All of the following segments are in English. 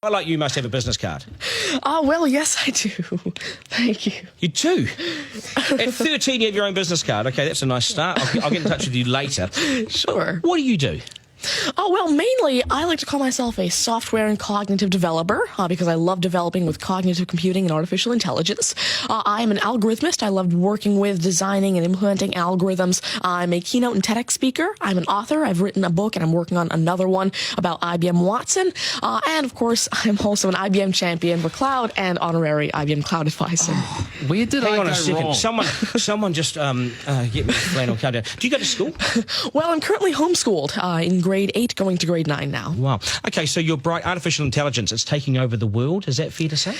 I like you must have a business card. Well, yes, I do. Thank you. You do? At 13, you have your own business card. OK, that's a nice start. I'll get in touch with you later. Sure. What do you do? Oh, well, mainly, I like to call myself a software and cognitive developer because I love developing with cognitive computing and artificial intelligence. I am an algorithmist. I love working with, designing, and implementing algorithms. I'm a keynote and TEDx speaker. I'm an author. I've written a book, and I'm working on another one about IBM Watson. And, of course, I'm also an IBM champion for cloud and honorary IBM cloud advisor. Oh, where did Hang I on go a second. wrong? Someone just get me a flannel card down. Do you go to school? Well, I'm currently homeschooled in grade 8, going to grade 9 now. Wow. OK, so you're bright. Artificial intelligence, it's taking over the world. Is that fair to say?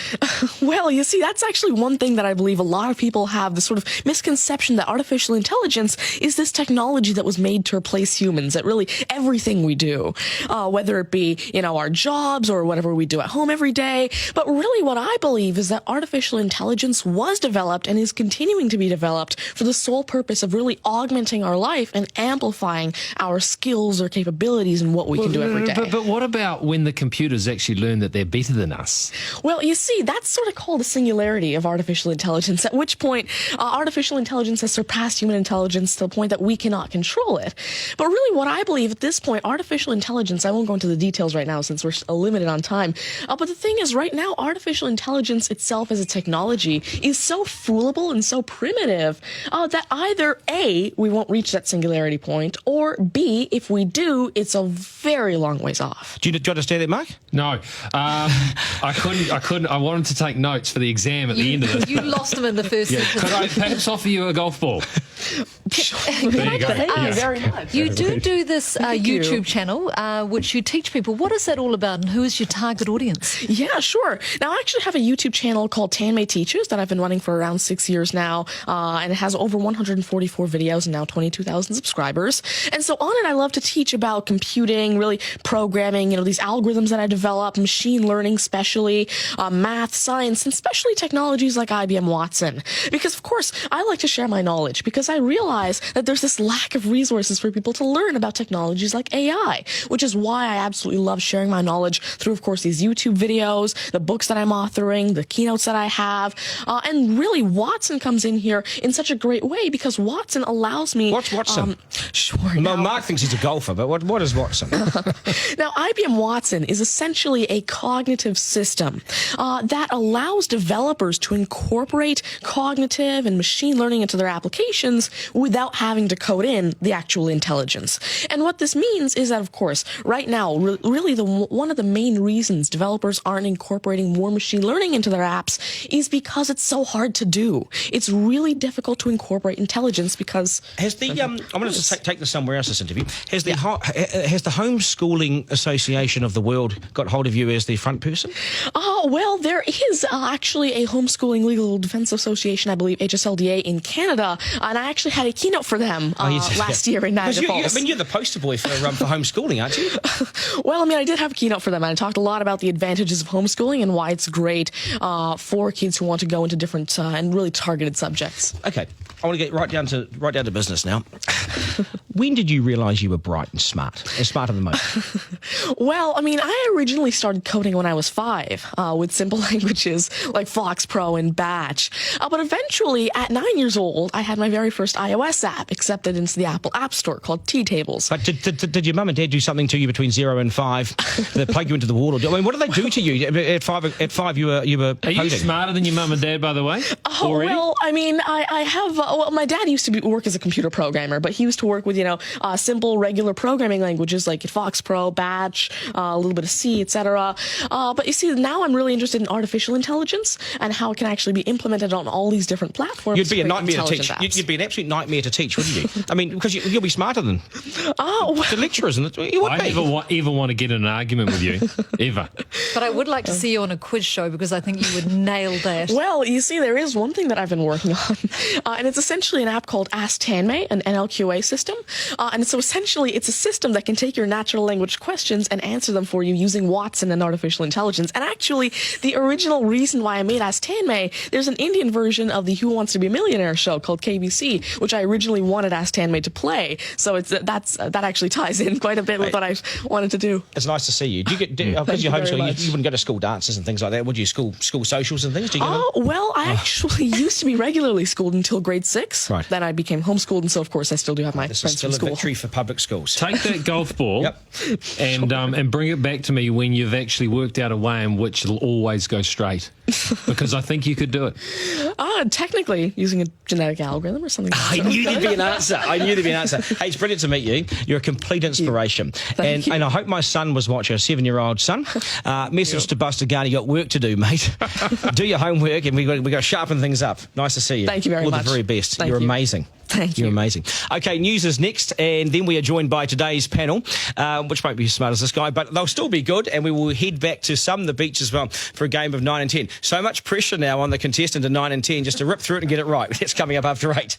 Well, you see, that's actually one thing that I believe a lot of people have, the sort of misconception that artificial intelligence is this technology that was made to replace humans at really everything we do, whether it be, our jobs or whatever we do at home every day. But really what I believe is that artificial intelligence was developed and is continuing to be developed for the sole purpose of really augmenting our life and amplifying our skills or capabilities and what we can do every day. But what about when the computers actually learn that they're better than us? Well, you see, that's sort of called a singularity of artificial intelligence, at which point artificial intelligence has surpassed human intelligence to the point that we cannot control it. But really what I believe at this point, artificial intelligence, I won't go into the details right now since we're limited on time, but the thing is right now, artificial intelligence itself as a technology is so foolable and so primitive that either A, we won't reach that singularity point, or B, if we do, it's a very long ways off. Do you understand that, Mark? No. I couldn't. I wanted to take notes for the exam at the end of it. You lost them in the first sentence. Could I perhaps offer you a golf ball? There you go. Thank you very much. You do this YouTube channel, which you teach people. What is that all about, and who is your target audience? Yeah, sure. Now, I actually have a YouTube channel called Tanmay Teaches that I've been running for around 6 years now, and it has over 144 videos and now 22,000 subscribers. And so on it, I love to teach about computing, really programming, these algorithms that I develop, machine learning especially, math, science, and especially technologies like IBM Watson. Because, of course, I like to share my knowledge because I realize that there's this lack of resources for people to learn about technologies like AI, which is why I absolutely love sharing my knowledge through, of course, these YouTube videos, the books that I'm authoring, the keynotes that I have, and really Watson comes in here in such a great way because Watson allows me... What's Watson? Sure. Well, Mark thinks he's a golfer, but what is Watson? Now, IBM Watson is essentially a cognitive system that allows developers to incorporate cognitive and machine learning into their applications without having to code in the actual intelligence. And what this means is that, of course, right now, really one of the main reasons developers aren't incorporating more machine learning into their apps is because it's so hard to do. It's really difficult to incorporate intelligence because... Has the I'm going to take this somewhere else, this interview. Has the Homeschooling Association of the World got hold of you as the front person? Well, there is actually a Homeschooling Legal Defense Association, I believe, HSLDA in Canada, and I actually had a keynote for them last year in Niagara Falls. You're the poster boy for homeschooling, aren't you? Well, I did have a keynote for them, and I talked a lot about the advantages of homeschooling and why it's great for kids who want to go into different and really targeted subjects. Okay, I want to get right down to business now. When did you realise you were bright and smarter than most? Well, I originally started coding when I was 5 with simple languages like Fox Pro and Batch. But eventually, at 9 years old, I had my very first iOS app accepted into the Apple App Store called T-Tables. But did your mum and dad do something to you between 0 and 5 that plug you into the wall? What did they do to you at 5? At 5, you were Are you smarter than your mum and dad, by the way? Well, I have. My dad used to work as a computer programmer, but he used to work with simple regular programming languages like Fox Pro, Batch, a little bit of C, etc. But you see, now I'm really interested in artificial intelligence and how it can actually be implemented on all these different platforms. You'd be a nightmare to teach. You'd be an absolute nightmare to teach, wouldn't you? Because you'll be smarter than the lecturers, and you would be. I never want to get in an argument with you, ever. But I would like to see you on a quiz show because I think you would nail that. Well, you see, there is one thing that I've been working on, and it's essentially an app called Ask Tanmay, an NLQA system. And so essentially, it's a system that can take your natural language questions and answer them for you using Watson and artificial intelligence. And actually, the original reason why I made Ask Tanmay, there's an Indian version of the Who Wants to Be a Millionaire show called KBC, which I originally wanted Ask Tanmay to play. So that actually ties in quite a bit with what I wanted to do. It's nice to see you. Do you get because you're homeschooling? you wouldn't go to school dances and things like that, would you? School socials and things? Do you go to them? Well, I actually used to be regularly schooled until grade 6. Right. Then I became homeschooled, and so of course I still do have my This is friends still from a school. victory for public schools. Take that golf ball Yep. and bring it back to me when you've actually worked out a way in which it'll always go straight. Because I think you could do it. Technically, using a genetic algorithm or something. I knew there'd be an answer. Hey, it's brilliant to meet you. You're a complete inspiration. Thank you. And I hope my son was watching, a 7-year-old son. Message to Buster Garner, you got work to do, mate. Do your homework, and we got to sharpen things up. Nice to see you. Thank you very All much. the very best. Thank You're you. amazing. Thank you. You're amazing. Okay, news is next, and then we are joined by today's panel, which won't be as smart as this guy, but they'll still be good, and we will head back to some of the beach as well for a game of 9 and 10. So much pressure now on the contestant in 9 and 10 just to rip through it and get it right. That's coming up after 8.